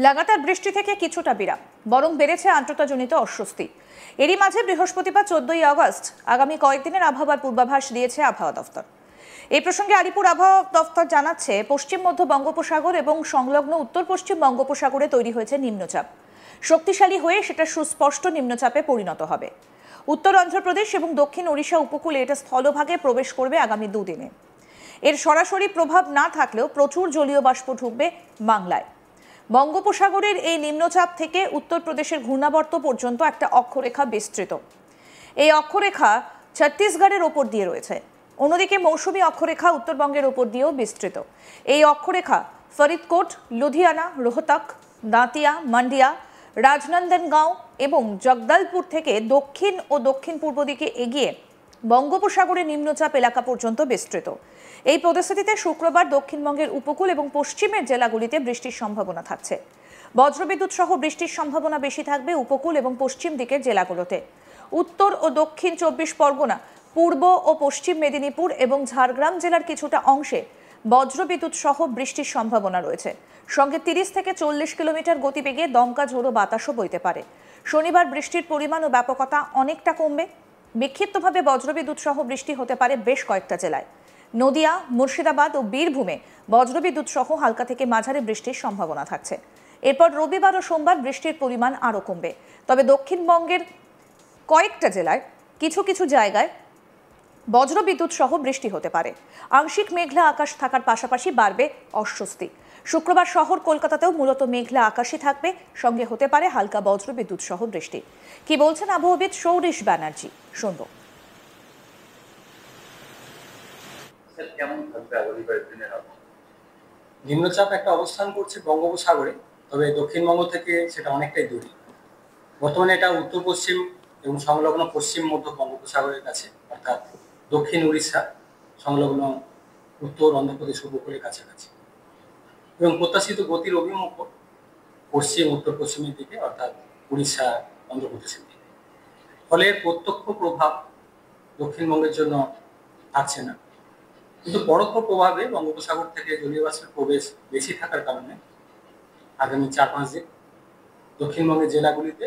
লাগাতার বৃষ্টি থেকে কিছুটা বিরাম, বরং বেড়েছে আর্দ্রতাজনিত অস্বস্তি। এরই মাঝে বৃহস্পতিবার 14ই আগস্ট আগামী কয়েকদিনের আবহাওয়ার পূর্বাভাস দিয়েছে আবহাওয়া দফতর। এই প্রসঙ্গে আলিপুর আবহাওয়া দফতর জানাচ্ছে, পশ্চিম মধ্য বঙ্গোপসাগর এবং সংলগ্ন উত্তর পশ্চিম বঙ্গোপসাগরে তৈরি হয়েছে নিম্নচাপ। শক্তিশালী হয়ে সেটা সুস্পষ্ট নিম্নচাপে পরিণত হবে। উত্তর অন্ধ্রপ্রদেশ এবং দক্ষিণ ওড়িশা উপকূলে এটা স্থলভাগে প্রবেশ করবে আগামী দুদিনে। এর সরাসরি প্রভাব না থাকলেও প্রচুর জলীয় বাষ্প ঢুকবে বাংলায়। বঙ্গোপসাগরের এই নিম্নচাপ থেকে উত্তরপ্রদেশের ঘূর্ণাবর্ত পর্যন্ত একটা অক্ষরেখা বিস্তৃত। এই অক্ষরেখা ছত্তিশগড়ের ওপর দিয়ে রয়েছে। অন্যদিকে মৌসুমী অক্ষরেখা উত্তরবঙ্গের ওপর দিয়েও বিস্তৃত। এই অক্ষরেখা ফরিদকোট, লুধিয়ানা, রোহতক, দাঁতিয়া, মান্ডিয়া, রাজনন্দনগাঁও এবং জগদলপুর থেকে দক্ষিণ ও দক্ষিণ পূর্ব দিকে এগিয়ে বঙ্গোপসাগরের নিম্নচাপ এলাকা পর্যন্ত বিস্তৃত। এই পরিস্থিতিতে শুক্রবার দক্ষিণবঙ্গের উপকূল এবং পশ্চিমের জেলাগুলিতে বৃষ্টির সম্ভাবনা থাকছে। বজ্রবিদ্যুৎ সহ বৃষ্টির সম্ভাবনা বেশি থাকবে উপকূল এবং পশ্চিম দিকের জেলাগুলোতে। উত্তর ও দক্ষিণ 24 পরগনা, পূর্ব ও পশ্চিম মেদিনীপুর এবং ঝাড়গ্রাম জেলার কিছুটা অংশে বজ্রবিদ্যুৎ সহ বৃষ্টির সম্ভাবনা রয়েছে। সঙ্গে 30 থেকে 40 কিলোমিটার গতিবেগে দমকা ঝোড়ো বাতাসও বইতে পারে। শনিবার বৃষ্টির পরিমাণ ও ব্যাপকতা অনেকটা কমবে। বিক্ষিপ্তভাবে বজ্রবিদ্যুৎ সহ বৃষ্টি হতে পারে বেশ কয়েকটা জেলায়। নদিয়া, মুর্শিদাবাদ ও বীরভূমে বজ্রবিদ্যুৎ সহ হালকা থেকে মাঝারি বৃষ্টির সম্ভাবনা থাকছে। এরপর রবিবার ও সোমবার বৃষ্টির পরিমাণ আরও কমবে। তবে দক্ষিণবঙ্গের কয়েকটা জেলায় কিছু কিছু জায়গায় বজ্রবিদ্যুৎ সহ বৃষ্টি হতে পারে। আংশিক মেঘলা আকাশ থাকার পাশাপাশি বাড়বে অস্বস্তি। শুক্রবার শহর কলকাতাতেও মূলত মেঘলা আকাশই থাকবে, সঙ্গে হতে পারে হালকা বজ্রবিদ্যুৎ সহ বৃষ্টি। কি বলছেন আবহাওয়াবিদ সৌরিশ ব্যানার্জি, শুনব। নিম্নচাপ একটা অবস্থান করছে বঙ্গোপসাগরে, তবে দক্ষিণবঙ্গ থেকে সেটা অনেকটাই দূরে। বর্তমানে এটা উত্তর পশ্চিম এবং সংলগ্ন পশ্চিম মধ্য বঙ্গোপসাগরের কাছে, অর্থাৎ দক্ষিণ উড়িষ্যা সংলগ্ন উত্তর অন্ধ্রপ্রদেশ উপকূলের কাছাকাছি, এবং প্রত্যাশিত গতির অভিমুখ পশ্চিম উত্তর পশ্চিমের দিকে, অর্থাৎ উড়িষ্যা অন্ধ্রপ্রদেশের দিকে। ফলে প্রত্যক্ষ প্রভাব দক্ষিণবঙ্গের জন্য থাকছে না, কিন্তু পরোক্ষ প্রভাবে বঙ্গোপসাগর থেকে জলীয় বাষ্পের প্রবেশ বেশি থাকার কারণে আগামী 4-5 দিন দক্ষিণবঙ্গের জেলাগুলিতে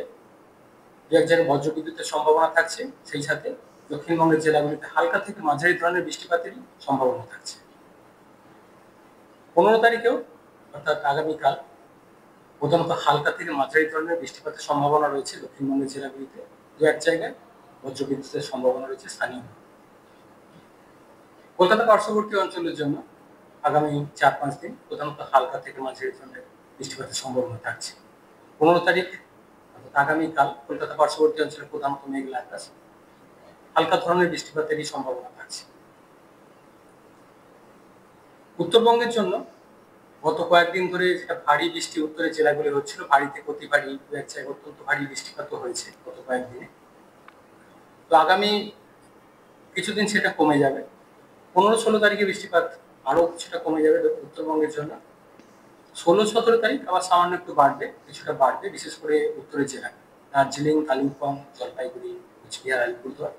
দু এক জায়গায় বজ্রবিদ্যুতের সম্ভাবনা থাকছে। সেই সাথে দক্ষিণবঙ্গের জেলাগুলিতে হালকা থেকে মাঝারি ধরনের বৃষ্টিপাতেরই সম্ভাবনা থাকছে। 15 তারিখেও, অর্থাৎ আগামীকাল, প্রধানত হালকা থেকে মাঝারি ধরনের বৃষ্টিপাতের সম্ভাবনা রয়েছে দক্ষিণবঙ্গের জেলাগুলিতে। দু এক জায়গায় বজ্রবিদ্যুতের সম্ভাবনা রয়েছে স্থানীয়। কলকাতা পার্শ্ববর্তী অঞ্চলের জন্য আগামী 4-5 দিন প্রধানত হালকা থেকে মাঝারি ধরনের বৃষ্টিপাতের সম্ভাবনা থাকছে। 15 তারিখ অর্থাৎ আগামীকাল কলকাতা পার্শ্ববর্তী অঞ্চলে প্রধানত মেঘলা আকাশ, হালকা ধরনের বৃষ্টিপাতেরই সম্ভাবনা থাকছে। উত্তরবঙ্গের জন্য গত কয়েকদিন ধরে যেটা ভারী বৃষ্টি উত্তরের জেলাগুলি হচ্ছিল, ভারী থেকে অতি ভারী, দু এক জায়গায় অত্যন্ত ভারী বৃষ্টিপাতও হয়েছে গত কয়েকদিনে। তো আগামী কিছুদিন সেটা কমে যাবে। 15-16 তারিখে বৃষ্টিপাত আরো কিছুটা কমে যাবে উত্তরবঙ্গের জন্য। 16-17 তারিখ আবার সামান্য একটু বাড়বে, কিছুটা বাড়বে, বিশেষ করে উত্তরের জেলা দার্জিলিং, কালিম্পং, জলপাইগুড়ি, কুচবিহার, আলিপুরদুয়ার,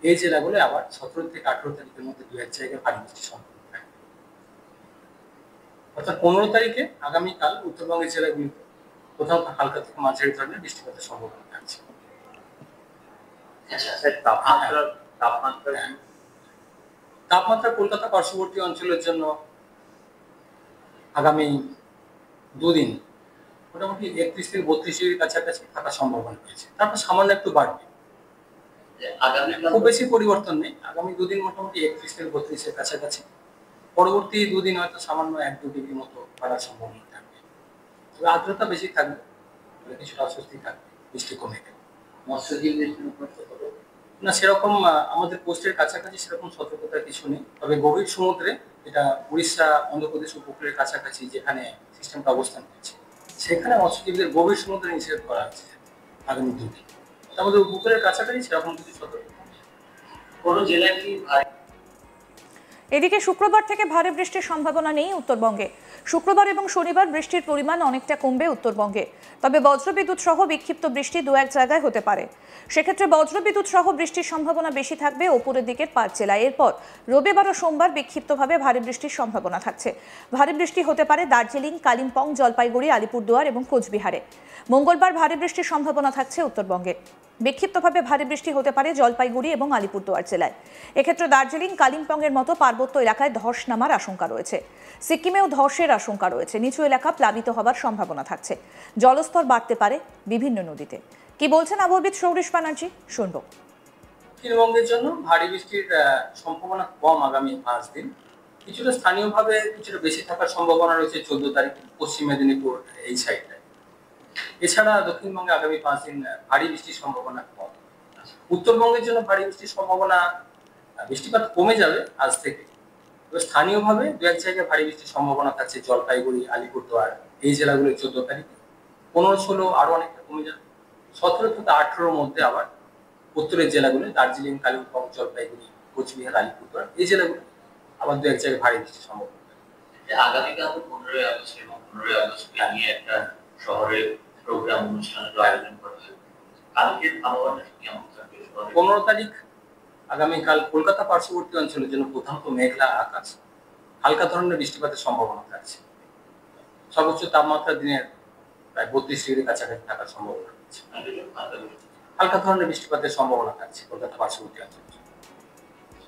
এই জেলাগুলো আবার 17 থেকে 18 তারিখের মধ্যে দু এক জায়গায় ভারী বৃষ্টির সম্ভাবনা থাকবে। অর্থাৎ 15 তারিখে আগামীকাল উত্তরবঙ্গের জেলাগুলিতে প্রধানত হালকা থেকে মাঝারি ধরনের বৃষ্টিপাতের সম্ভাবনা থাকছে। তাপমাত্রা কলকাতা পার্শ্ববর্তী অঞ্চলের জন্য আগামী দুদিন মোটামুটি 31 থেকে 32 ডিগ্রির কাছাকাছি থাকার সম্ভাবনা রয়েছে। তারপর সামান্য একটু বাড়বে, খুব বেশি পরিবর্তন নেই। আগামী দুদিন মোটামুটি 31 থেকে 32-এর কাছাকাছি। পরবর্তী দুদিন হয়তো সামান্য 1-2 ডিগ্রি মতো বাড়ার সম্ভাবনা থাকবে। তবে আর্দ্রতা বেশি থাকবে, কিছুটা অস্বস্তি থাকবে, বৃষ্টি কমে গেলে। মৎস্যজীবীদের না, সেরকম আমাদের কোস্টের কাছাকাছি সেরকম সতর্কতার কিছু নেই। তবে গভীর সমুদ্রে, যেটা উড়িষ্যা অন্ধ্রপ্রদেশ উপকূলের কাছাকাছি যেখানে সিস্টেমটা অবস্থান করছে, সেখানে মৎস্যজীবীদের গভীর সমুদ্রে নিষেধ করা হচ্ছে আগামী 2 দিন। আমাদের উপকূলের কাছাকাছি সেরকম কিছু সতর্কতা কোনো জেলায় কি। এদিকে শুক্রবার থেকে ভারী বৃষ্টির সম্ভাবনা নেই উত্তরবঙ্গে। শুক্রবার এবং শনিবার বৃষ্টির পরিমাণ অনেকটা কমবে উত্তরবঙ্গে, তবে বজ্রবিদ্যুৎ সহ বিক্ষিপ্ত বৃষ্টি দু এক জায়গায় হতে পারে। সেক্ষেত্রে বজ্রবিদ্যুৎ সহ বৃষ্টির সম্ভাবনা বেশি থাকবে ওপরের দিকের 5 জেলায়। এরপর রবিবার ও সোমবার বিক্ষিপ্তভাবে ভারী বৃষ্টির সম্ভাবনা থাকছে। ভারী বৃষ্টি হতে পারে দার্জিলিং, কালিম্পং, জলপাইগুড়ি, আলিপুরদুয়ার এবং কোচবিহারে। মঙ্গলবার ভারী বৃষ্টির সম্ভাবনা থাকছে উত্তরবঙ্গে। বিক্ষিপ্তভাবে ভারী বৃষ্টি হতে পারে জলপাইগুড়ি এবং আলিপুরদুয়ার জেলায়। এক্ষেত্রে দার্জিলিং, কালিম্পংয়ের মতো পার্বত্য এলাকায় ধস নামার আশঙ্কা রয়েছে। সিকিমেও ধসের আশঙ্কা রয়েছে। নিচু এলাকা প্লাবিত হবার সম্ভাবনা থাকছে। জলস্তর বাড়তে পারে বিভিন্ন নদীতে। কি বলছেন আবহাওয়াবিদ সৌরিশ ব্যানার্জি, শুনবো। দক্ষিণবঙ্গের জন্য ভারী বৃষ্টির সম্ভাবনা কম আগামী 5 দিন। কিছুটা স্থানীয়ভাবে কিছুটা বেশি থাকার সম্ভাবনা রয়েছে 14 তারিখ পশ্চিম মেদিনীপুর এই সাইডটায়। এছাড়া দক্ষিণবঙ্গে আগামী 5 দিন ভারী বৃষ্টির সম্ভাবনা কম। উত্তরবঙ্গের জন্য ভারী বৃষ্টির সম্ভাবনা, বৃষ্টিপাত কমে যাবে আজ থেকে। তবে স্থানীয়ভাবে দু এক জায়গায় ভারী বৃষ্টির সম্ভাবনা থাকছে জলপাইগুড়ি, আলিপুরদুয়ার এই জেলাগুলো 14 তারিখে। 15-16 আরো অনেকটা কমে যাবে। 17 থেকে 18-র মধ্যে আবার উত্তরের জেলাগুলো দার্জিলিং, কালিম্পং, জলপাইগুড়ি, কোচবিহার, আলিপুরদুয়ার এই জেলাগুলো আবার দু এক জায়গায় ভারী বৃষ্টির সম্ভাবনা। আগামীকাল 15ই আগস্ট এবং 15ই আগস্টকে নিয়ে একটা শহরে প্রোগ্রাম অনুষ্ঠানের আয়োজন করা হয়। কালকের আবহাওয়াটা কেমন থাকবে? 15 তারিখ আগামীকাল কলকাতা পার্শ্ববর্তী অঞ্চলের জন্য প্রধানত মেঘলা আকাশ, হালকা ধরনের বৃষ্টিপাতের সম্ভাবনা থাকছে। সর্বোচ্চ তাপমাত্রা দিনের প্রায় 32 ডিগ্রি কাছাকাছি থাকার সম্ভাবনা রয়েছে। হালকা ধরনের বৃষ্টিপাতের সম্ভাবনা থাকছে কলকাতা পার্শ্ববর্তী অঞ্চলে।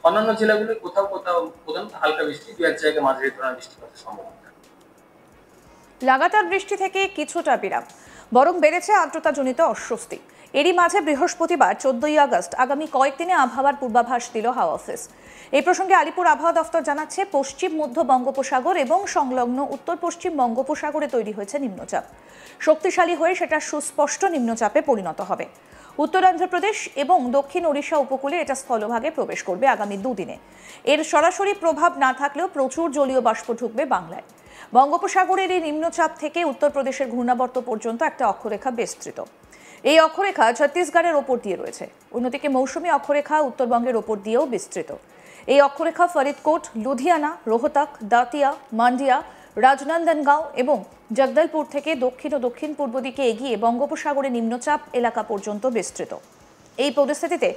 অন্যান্য জেলাগুলো কোথাও কোথাও প্রধানত হালকা বৃষ্টি, দু এক জায়গায় মাঝারি ধরনের বৃষ্টিপাতের সম্ভাবনা থাকছে। লাগাতার বৃষ্টি থেকে কিছুটা বিরাম, বরং বেড়েছে আর্দ্রতাজনিত অস্বস্তি। এরই মাঝে বৃহস্পতিবার 14ই আগস্ট আগামী কয়েকদিনে আবহাওয়ার পূর্বাভাস দিল হাওয়া অফিস। এই প্রসঙ্গে আলিপুর আবহাওয়া দফতর জানাচ্ছে, পশ্চিম মধ্য বঙ্গোপসাগর এবং সংলগ্ন উত্তর পশ্চিম বঙ্গোপসাগরে তৈরি হয়েছে নিম্নচাপ। শক্তিশালী হয়ে সেটা সুস্পষ্ট নিম্নচাপে পরিণত হবে। উত্তর অন্ধ্রপ্রদেশ এবং দক্ষিণ ওড়িশা উপকূলে এটা স্থলভাগে প্রবেশ করবে আগামী দুদিনে। এর সরাসরি প্রভাব না থাকলেও প্রচুর জলীয় বাষ্প ঢুকবে বাংলায়। বঙ্গোপসাগরের এই নিম্নচাপ থেকে উত্তরপ্রদেশের ঘূর্ণাবর্ত পর্যন্ত একটা অক্ষরেখা বিস্তৃত। এই অক্ষরেখা ছত্তিশগড়ের ওপর দিয়ে রয়েছে। অন্যদিকে মৌসুমী অক্ষরেখা উত্তরবঙ্গের ওপর দিয়েও বিস্তৃত। এই অক্ষরেখা ফরিদকোট, লুধিয়ানা, রোহতক, দাতিয়া, মান্ডিয়া, রাজনন্দনগাঁও এবং জগদলপুর থেকে দক্ষিণ ও দক্ষিণ পূর্ব দিকে এগিয়ে বঙ্গোপসাগরে নিম্নচাপ এলাকা পর্যন্ত বিস্তৃত। এই পরিস্থিতিতে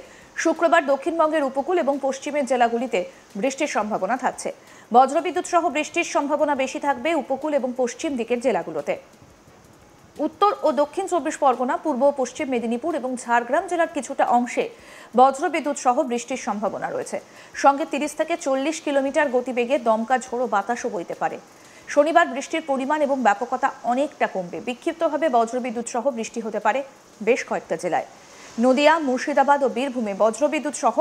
শুক্রবার দক্ষিণবঙ্গের উপকূল এবং পশ্চিমের জেলাগুলিতে বৃষ্টির সম্ভাবনা থাকছে। বজ্রবিদ্যুৎ সহ বৃষ্টির সম্ভাবনা বেশি থাকবে উপকূল এবং পশ্চিম দিকের জেলাগুলোতে। উত্তর ও দক্ষিণ 24 পরগনা, পূর্ব ও পশ্চিম মেদিনীপুর এবং ঝাড়গ্রাম জেলার কিছুটা অংশে বজ্রবিদ্যুৎ সহ বৃষ্টির সম্ভাবনা রয়েছে। সঙ্গে 30 থেকে 40 কিলোমিটার গতিবেগে দমকা ঝোড়ো বাতাসও বইতে পারে। শনিবার বৃষ্টির পরিমাণ এবং ব্যাপকতা অনেকটা কমবে। বিক্ষিপ্তভাবে বজ্রবিদ্যুৎ সহ বৃষ্টি হতে পারে বেশ কয়েকটা জেলায়। নদিয়া, মুর্শিদাবাদ ও বীরভূমে বজ্রবিদ্যুৎ সহ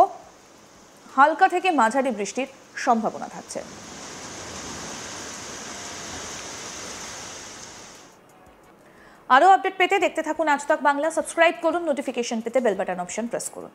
হালকা থেকে মাঝারি বৃষ্টির সম্ভাবনা থাকছে। আরও আপডেট পেতে দেখতে থাকুন আজ তাক বাংলা। সাবস্ক্রাইব করুন, নোটিফিকেশন পেতে বেল বাটন অপশন প্রেস করুন।